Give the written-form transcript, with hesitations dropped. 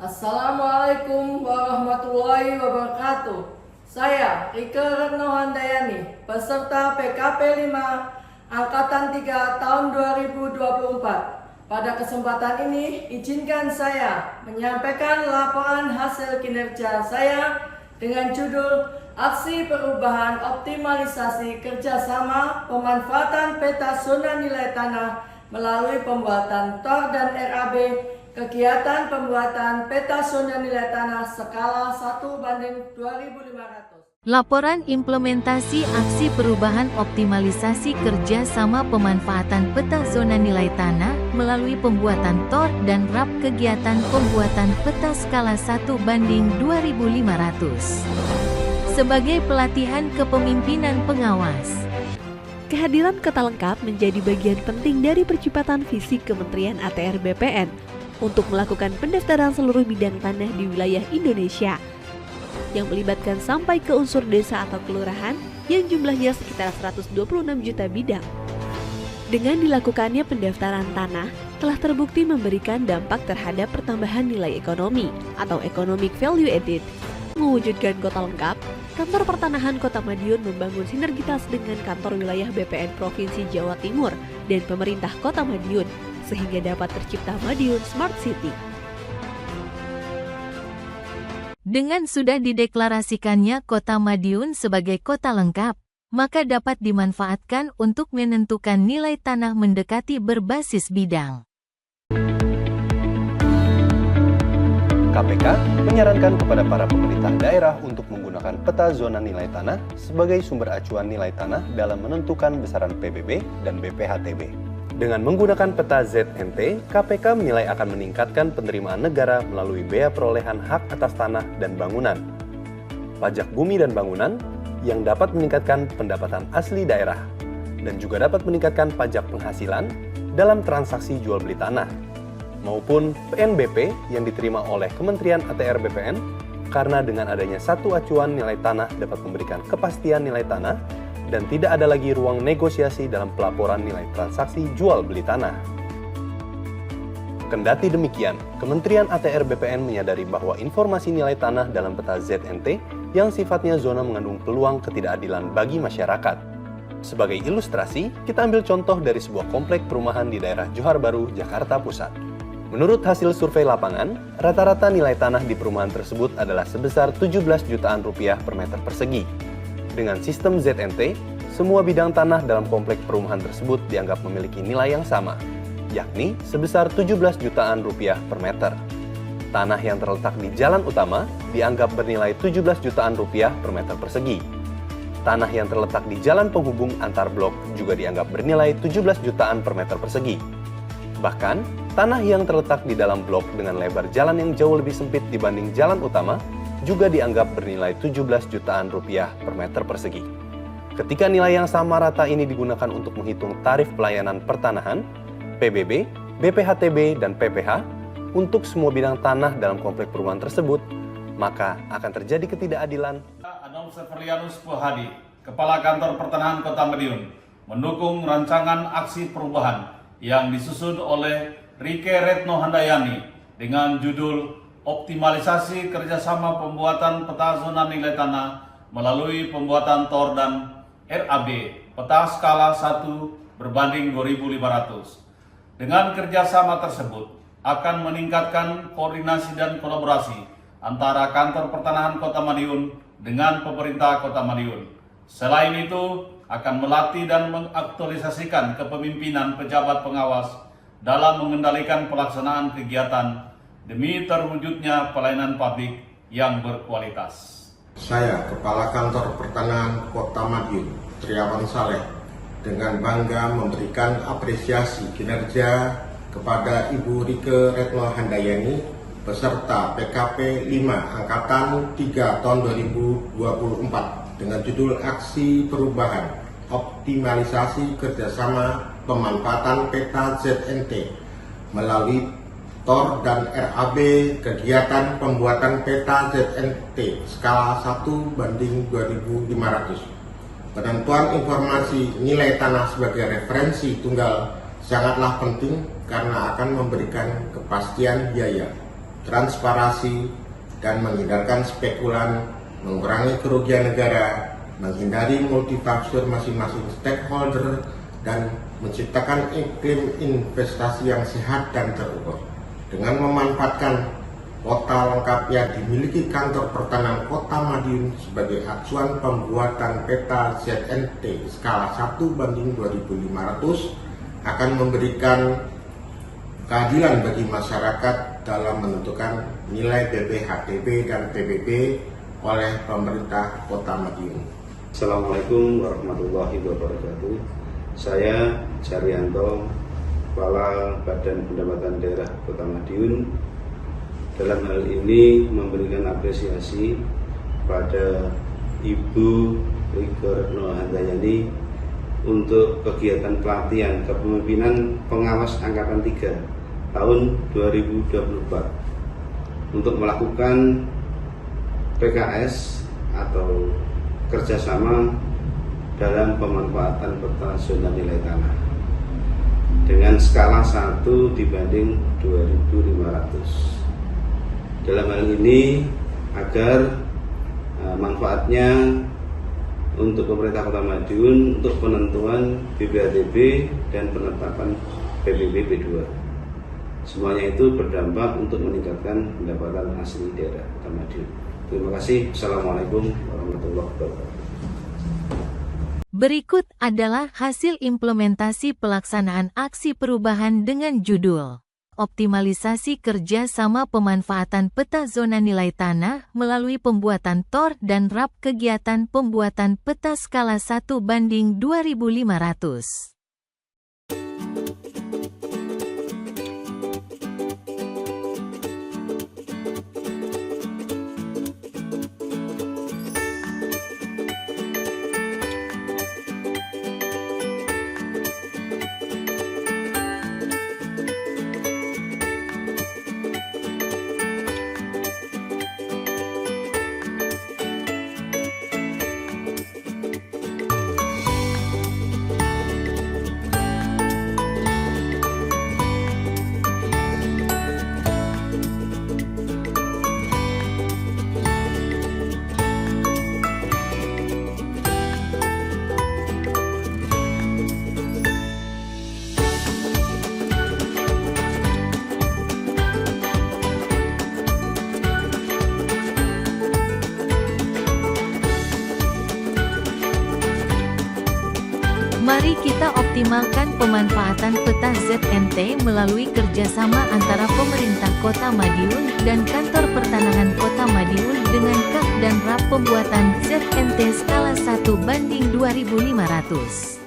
Assalamualaikum warahmatullahi wabarakatuh. Saya Rike Retno Handayani, peserta PKP 5 Angkatan 3 tahun 2024. Pada kesempatan ini, izinkan saya menyampaikan laporan hasil kinerja saya dengan judul Aksi Perubahan Optimalisasi Kerjasama Pemanfaatan Peta Zona Nilai Tanah melalui pembuatan TOR dan RAB. Kegiatan pembuatan peta zona nilai tanah skala 1:2500. Laporan implementasi aksi perubahan optimalisasi kerja sama pemanfaatan peta zona nilai tanah melalui pembuatan TOR dan RAB kegiatan pembuatan peta skala 1:2500. Sebagai pelatihan kepemimpinan pengawas. Kehadiran kota lengkap menjadi bagian penting dari percepatan visi Kementerian ATR BPN untuk melakukan pendaftaran seluruh bidang tanah di wilayah Indonesia yang melibatkan sampai ke unsur desa atau kelurahan yang jumlahnya sekitar 126 juta bidang. Dengan dilakukannya pendaftaran tanah telah terbukti memberikan dampak terhadap pertambahan nilai ekonomi atau economic value added. Mewujudkan kota lengkap, Kantor Pertanahan Kota Madiun membangun sinergitas dengan kantor wilayah BPN Provinsi Jawa Timur dan pemerintah Kota Madiun sehingga dapat tercipta Madiun Smart City. Dengan sudah dideklarasikannya Kota Madiun sebagai kota lengkap, maka dapat dimanfaatkan untuk menentukan nilai tanah mendekati berbasis bidang. KPK menyarankan kepada para pemerintah daerah untuk menggunakan peta zona nilai tanah sebagai sumber acuan nilai tanah dalam menentukan besaran PBB dan BPHTB. Dengan menggunakan peta ZNT, KPK menilai akan meningkatkan penerimaan negara melalui bea perolehan hak atas tanah dan bangunan, pajak bumi dan bangunan yang dapat meningkatkan pendapatan asli daerah, dan juga dapat meningkatkan pajak penghasilan dalam transaksi jual beli tanah, maupun PNBP yang diterima oleh Kementerian ATR BPN, karena dengan adanya satu acuan nilai tanah dapat memberikan kepastian nilai tanah dan tidak ada lagi ruang negosiasi dalam pelaporan nilai transaksi jual beli tanah. Kendati demikian, Kementerian ATR BPN menyadari bahwa informasi nilai tanah dalam peta ZNT yang sifatnya zona mengandung peluang ketidakadilan bagi masyarakat. Sebagai ilustrasi, kita ambil contoh dari sebuah komplek perumahan di daerah Johar Baru, Jakarta Pusat. Menurut hasil survei lapangan, rata-rata nilai tanah di perumahan tersebut adalah sebesar 17 jutaan rupiah per meter persegi. Dengan sistem ZNT, semua bidang tanah dalam komplek perumahan tersebut dianggap memiliki nilai yang sama, yakni sebesar 17 jutaan rupiah per meter. Tanah yang terletak di jalan utama dianggap bernilai 17 jutaan rupiah per meter persegi. Tanah yang terletak di jalan penghubung antar blok juga dianggap bernilai 17 jutaan per meter persegi. Bahkan, tanah yang terletak di dalam blok dengan lebar jalan yang jauh lebih sempit dibanding jalan utama juga dianggap bernilai 17 jutaan rupiah per meter persegi. Ketika nilai yang sama rata ini digunakan untuk menghitung tarif pelayanan pertanahan, PBB, BPHTB, dan PPH untuk semua bidang tanah dalam komplek perumahan tersebut, maka akan terjadi ketidakadilan. Adolf Severianus Puhadi, Kepala Kantor Pertanahan Kota Madiun, mendukung rancangan aksi perubahan yang disusun oleh Rike Retno Handayani dengan judul Optimalisasi Kerjasama Pembuatan Peta Zona Nilai Tanah melalui pembuatan TOR dan RAB Peta Skala 1:2500. Dengan kerjasama tersebut akan meningkatkan koordinasi dan kolaborasi antara Kantor Pertanahan Kota Madiun dengan pemerintah Kota Madiun. Selain itu, akan melatih dan mengaktualisasikan kepemimpinan pejabat pengawas dalam mengendalikan pelaksanaan kegiatan demi terwujudnya pelayanan publik yang berkualitas. Saya, Kepala Kantor Pertanahan Kota Madiun, Triawan Saleh, dengan bangga memberikan apresiasi kinerja kepada Ibu Rike Retno Handayani, peserta PKP 5 Angkatan 3 tahun 2024 dengan judul Aksi Perubahan Optimalisasi Kerjasama Pemanfaatan Peta ZNT melalui TOR dan RAB kegiatan pembuatan peta ZNT skala 1:2500. Penentuan informasi nilai tanah sebagai referensi tunggal sangatlah penting karena akan memberikan kepastian biaya transparansi, dan menghindarkan spekulan, mengurangi kerugian negara, menghindari multitafsir masing-masing stakeholder, dan menciptakan iklim investasi yang sehat dan terukur. Dengan memanfaatkan kota lengkap yang dimiliki Kantor Pertanahan Kota Madiun sebagai acuan pembuatan peta ZNT skala 1:2500 akan memberikan keadilan bagi masyarakat dalam menentukan nilai BPHTB dan PBB oleh pemerintah Kota Madiun. Assalamualaikum warahmatullahi wabarakatuh. Saya Jaryanto, Kepala Badan Pendapatan Daerah Kota Madiun, dalam hal ini memberikan apresiasi pada Ibu Rieke Retno Handayani untuk kegiatan pelatihan kepemimpinan pengawas Angkatan 3 tahun 2024 untuk melakukan PKS atau kerjasama dalam pemanfaatan peta zona nilai tanah dengan skala 1:2500. Dalam hal ini agar manfaatnya untuk pemerintah Kota Madiun untuk penentuan BPHTB dan penetapan PBB P2. Semuanya itu berdampak untuk meningkatkan pendapatan asli daerah Kota Madiun. Terima kasih. Assalamualaikum warahmatullahi wabarakatuh. Berikut adalah hasil implementasi pelaksanaan aksi perubahan dengan judul Optimalisasi Kerja Sama Pemanfaatan Peta Zona Nilai Tanah melalui pembuatan TOR dan RAP kegiatan pembuatan peta skala 1:2500. Mari kita optimalkan pemanfaatan peta ZNT melalui kerjasama antara pemerintah Kota Madiun dan Kantor Pertanahan Kota Madiun dengan KAP dan RAP pembuatan ZNT skala 1:2500.